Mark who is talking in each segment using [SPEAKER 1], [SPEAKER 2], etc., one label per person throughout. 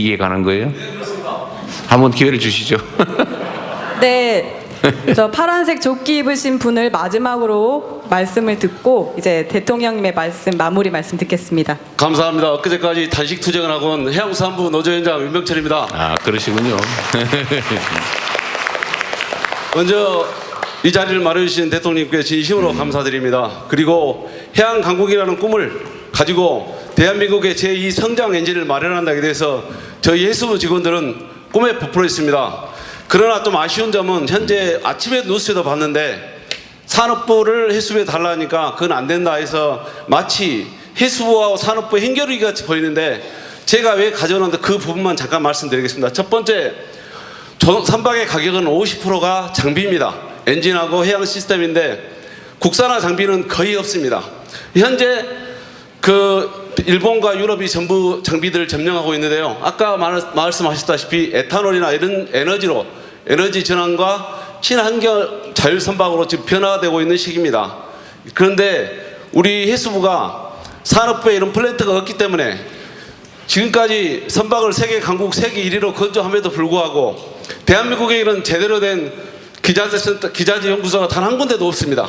[SPEAKER 1] 이해 가는 거예요? 네, 그렇습니다. 한번 기회를 주시죠.
[SPEAKER 2] 네, 저 파란색 조끼 입으신 분을 마지막으로 말씀을 듣고 이제 대통령님의 말씀, 마무리 말씀 듣겠습니다.
[SPEAKER 3] 감사합니다. 엊그제까지 단식 투쟁을 하고 온 해양수산부 노조위원장 윤병철입니다.
[SPEAKER 1] 아, 그러시군요.
[SPEAKER 3] 먼저 이 자리를 마련해주신 대통령님께 진심으로 감사드립니다. 그리고 해양강국이라는 꿈을 가지고 대한민국의 제2 성장 엔진을 마련한다에 대해서 저희 해수부 직원들은 꿈에 부풀어 있습니다. 그러나 좀 아쉬운 점은 현재 아침에 뉴스에도 봤는데 산업부를 해수부에 달라니까 그건 안 된다 해서 마치 해수부와 산업부의 행결위 같이 보이는데, 제가 왜 가져왔는데 그 부분만 잠깐 말씀드리겠습니다. 첫 번째, 선박의 가격은 50%가 장비입니다. 엔진하고 해양 시스템인데 국산화 장비는 거의 없습니다. 현재 일본과 유럽이 전부 장비들을 점령하고 있는데요. 아까 말씀하셨다시피 에탄올이나 이런 에너지 전환과 친환경 자율선박으로 지금 변화되고 있는 시기입니다. 그런데 우리 해수부가 산업부에 이런 플랜트가 없기 때문에 지금까지 선박을 세계 강국 세계 1위로 건조함에도 불구하고 대한민국에 이런 제대로 된 기자재 연구소가 단 한 군데도 없습니다.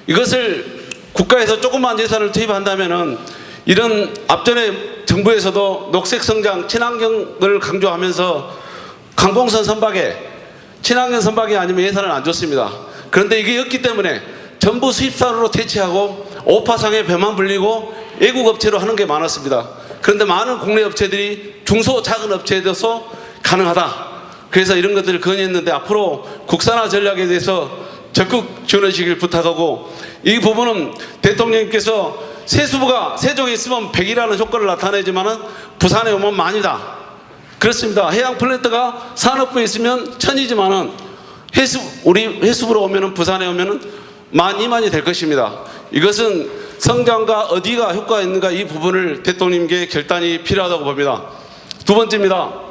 [SPEAKER 3] 이것을 국가에서 조그만 예산을 투입한다면은 이런 앞전에 정부에서도 녹색 성장, 친환경을 강조하면서 강공선 선박에 친환경 선박이 아니면 예산을 안 줬습니다. 그런데 이게 없기 때문에 전부 수입산으로 대체하고 오파상에 배만 불리고 외국 업체로 하는 게 많았습니다. 그런데 많은 국내 업체들이 중소 작은 업체에 대해서 가능하다. 그래서 이런 것들을 건의했는데 앞으로 국산화 전략에 대해서 적극 지원해 주시길 부탁하고, 이 부분은 대통령님께서 세수부가 세종에 있으면 100이라는 효과를 나타내지만은 부산에 오면 만이다. 그렇습니다. 해양 플랜트가 산업부에 있으면 1000이지만은 우리 해수부로 오면은 부산에 오면은 12,000이 될 것입니다. 이것은 성장과 어디가 효과가 있는가, 이 부분을 대통령님께 결단이 필요하다고 봅니다. 두 번째입니다.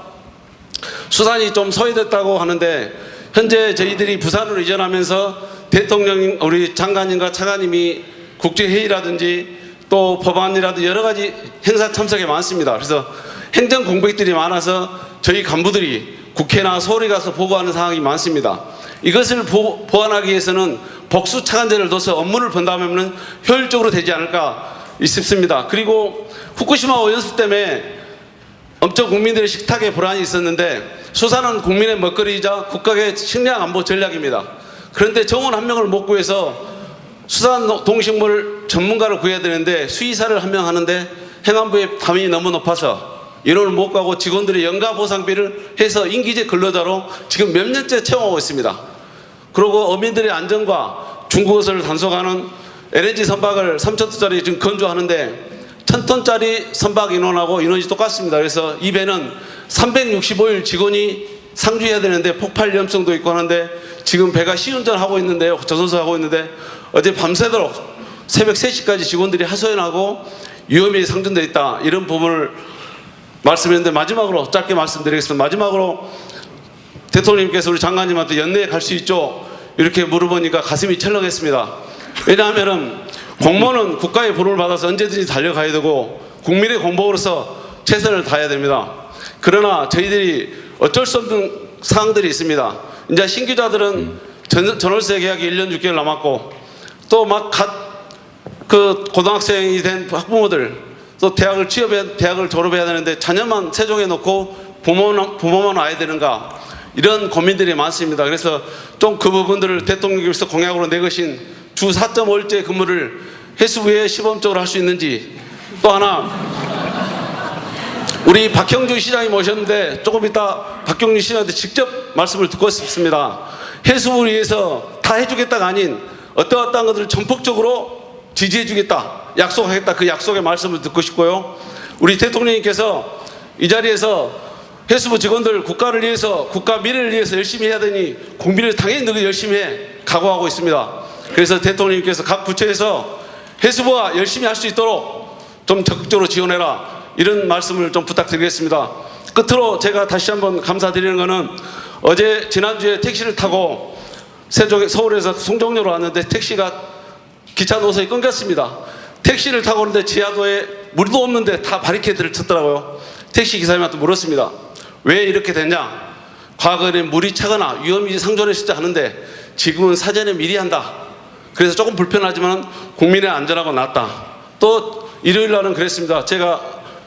[SPEAKER 3] 수산이 좀 소외됐다고 하는데 현재 저희들이 부산으로 이전하면서 대통령, 우리 장관님과 차관님이 국제회의라든지 또 법안이라든지 여러 가지 행사 참석이 많습니다. 그래서 행정 공백들이 많아서 저희 간부들이 국회나 서울에 가서 보고하는 상황이 많습니다. 이것을 보완하기 위해서는 복수 차관제를 둬서 업무를 분담하면 효율적으로 되지 않을까 싶습니다. 그리고 후쿠시마 오염수 때문에 엄청 국민들의 식탁에 불안이 있었는데 수산은 국민의 먹거리이자 국가의 식량 안보 전략입니다. 그런데 정원 한 명을 못 구해서 수산 동식물 전문가를 구해야 되는데 수의사를 한 명 하는데 행안부의 담이 너무 높아서 인원을 못 가고 직원들의 연가 보상비를 해서 인기제 근로자로 지금 몇 년째 채용하고 있습니다. 그리고 어민들의 안전과 중국어를 단속하는 LNG 선박을 3,000톤짜리 지금 건조하는데 1,000톤짜리 선박 인원하고 인원이 똑같습니다. 그래서 이 배는 365일 직원이 상주해야 되는데 폭발 위험성도 있고 하는데 지금 배가 시운전하고 있는데요. 저선수하고 있는데 어제 밤새도록 새벽 3시까지 직원들이 하소연하고 위험이 상존되어 있다. 이런 부분을 말씀했는데 마지막으로 짧게 말씀드리겠습니다. 마지막으로 대통령님께서 우리 장관님한테 연내에 갈 수 있죠? 이렇게 물어보니까 가슴이 철렁했습니다. 왜냐하면 공무원은 국가의 부름을 받아서 언제든지 달려가야 되고 국민의 공복으로서 최선을 다해야 됩니다. 그러나 저희들이 어쩔 수 없는 사항들이 있습니다. 이제 신규자들은 전월세 계약이 1년 6개월 남았고 또 막 고등학생이 된 학부모들 또 대학을 졸업해야 되는데 자녀만 세종에 놓고 부모만 와야 되는가, 이런 고민들이 많습니다. 그래서 좀 그 부분들을 대통령께서 공약으로 내것인 주 4.5일제 근무를 해수부에 시범적으로 할 수 있는지, 또 하나 우리 박형준 시장이 모셨는데 조금 이따 박형준 시장한테 직접 말씀을 듣고 싶습니다. 해수부를 위해서 다 해주겠다가 아닌 어떠한 것들을 전폭적으로 지지해주겠다, 약속하겠다, 그 약속의 말씀을 듣고 싶고요. 우리 대통령님께서 이 자리에서 해수부 직원들 국가를 위해서, 국가 미래를 위해서 열심히 해야 되니 국민을 당연히 늘 열심히 해 각오하고 있습니다. 그래서 대통령님께서 각 부처에서 해수부가 열심히 할 수 있도록 좀 적극적으로 지원해라, 이런 말씀을 좀 부탁드리겠습니다. 끝으로 제가 다시 한번 감사드리는 것은 지난주에 택시를 타고 서울에서 송정로로 왔는데 택시가 기차 노선이 끊겼습니다. 택시를 타고 오는데 지하도에 물도 없는데 다 바리케이드를 쳤더라고요. 택시 기사님한테 물었습니다. 왜 이렇게 됐냐? 과거에는 물이 차거나 위험이 상존했을 때 하는데 지금은 사전에 미리 한다. 그래서 조금 불편하지만 국민의 안전하고 낫다. 또 일요일 날은 그랬습니다. 제가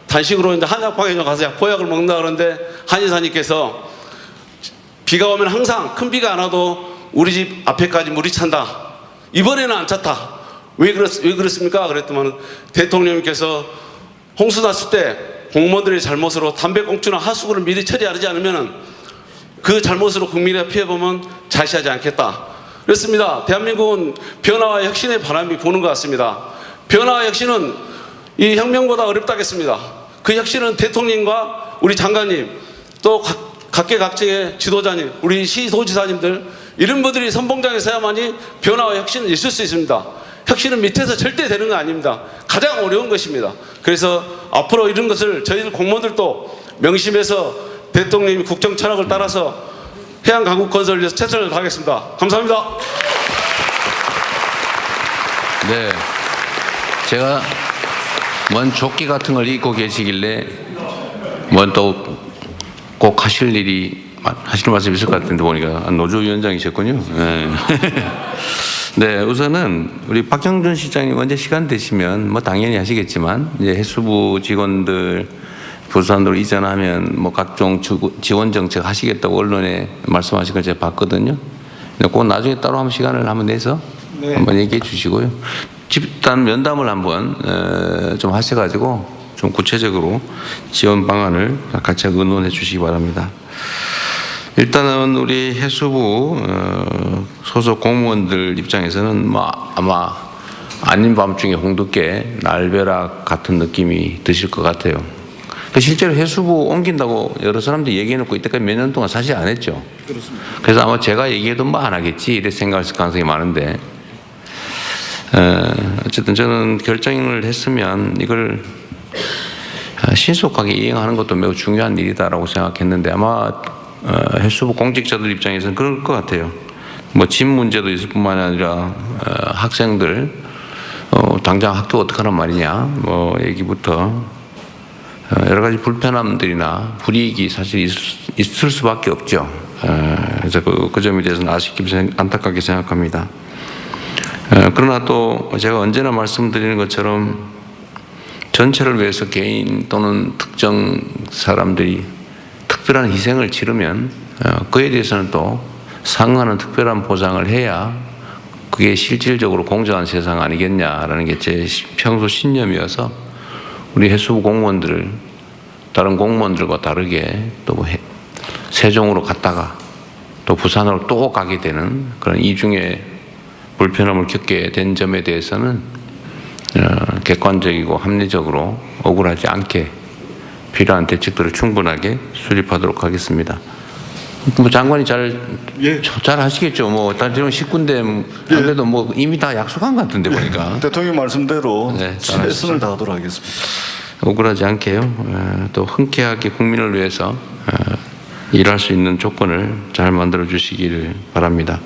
[SPEAKER 3] 단식으로 이제 한약방에 가서 보약을 먹는다 그러는데 한의사님께서 비가 오면 항상 큰 비가 안 와도 우리 집 앞에까지 물이 찬다. 이번에는 안 찼다. 왜 그렇습니까? 그랬더니 대통령님께서 홍수 났을 때 공무원들의 잘못으로 담배꽁초나 하수구를 미리 처리하지 않으면 그 잘못으로 국민의 피해보면 자시하지 않겠다. 그렇습니다. 대한민국은 변화와 혁신의 바람이 부는 것 같습니다. 변화와 혁신은 이 혁명보다 어렵다겠습니다. 그 혁신은 대통령과 우리 장관님 또 각계각층의 지도자님, 우리 시도지사님들 이런 분들이 선봉장에 서야만이 변화와 혁신은 있을 수 있습니다. 혁신은 밑에서 절대 되는 거 아닙니다. 가장 어려운 것입니다. 그래서 앞으로 이런 것을 저희들 공무원들도 명심해서 대통령님 국정 철학을 따라서 해양 강국 건설을 위해서 최선을 다하겠습니다. 감사합니다.
[SPEAKER 1] 네. 제가 뭔 조끼 같은 걸 입고 계시길래 뭔 또 꼭 하실 말씀이 있을 것 같은데 보니까 노조위원장이셨군요. 네. 네, 우선은 우리 박형준 시장님 언제 시간 되시면 뭐 당연히 하시겠지만 이제 해수부 직원들 부산으로 이전하면 뭐 각종 지원 정책 하시겠다고 언론에 말씀하신 걸 제가 봤거든요. 꼭 나중에 따로 한번 시간을 한번 내서 네. 한번 얘기해 주시고요. 집단 면담을 한번 좀 하셔가지고 좀 구체적으로 지원 방안을 같이 의논해 주시기 바랍니다. 일단은 우리 해수부 소속 공무원들 입장에서는 뭐 아마 아닌 밤중에 홍두깨 날벼락 같은 느낌이 드실 것 같아요. 실제로 해수부 옮긴다고 여러 사람들이 얘기해놓고 이때까지 몇 년 동안 사실 안 했죠. 그렇습니다. 그래서 아마 제가 얘기해도 뭐 안 하겠지 이렇게 생각할 가능성이 많은데 어쨌든 저는 결정을 했으면 이걸 신속하게 이행하는 것도 매우 중요한 일이다라고 생각했는데 아마 해수부 공직자들 입장에서는 그럴 것 같아요. 뭐 집 문제도 있을 뿐만 아니라 학생들 당장 학교 어떡하란 말이냐 뭐 얘기부터 여러 가지 불편함들이나 불이익이 사실 있을 수밖에 없죠. 그래서 그 점에 대해서는 아쉽게 안타깝게 생각합니다. 그러나 또 제가 언제나 말씀드리는 것처럼 전체를 위해서 개인 또는 특정 사람들이 특별한 희생을 치르면 그에 대해서는 또 상응하는 특별한 보상을 해야 그게 실질적으로 공정한 세상 아니겠냐라는 게 제 평소 신념이어서 우리 해수부 공무원들을 다른 공무원들과 다르게 또 세종으로 갔다가 또 부산으로 또 가게 되는 그런 이중의 불편함을 겪게 된 점에 대해서는 객관적이고 합리적으로 억울하지 않게 필요한 대책들을 충분하게 수립하도록 하겠습니다. 뭐 장관이 잘 하시겠죠. 뭐 지금 19인데 그래도 뭐 이미 다 약속한 것 같은데 보니까.
[SPEAKER 4] 대통령 말씀대로
[SPEAKER 1] 네,
[SPEAKER 4] 최선을 다하도록 하겠습니다.
[SPEAKER 1] 억울하지 않게요. 또 흔쾌하게 국민을 위해서 일할 수 있는 조건을 잘 만들어 주시기를 바랍니다.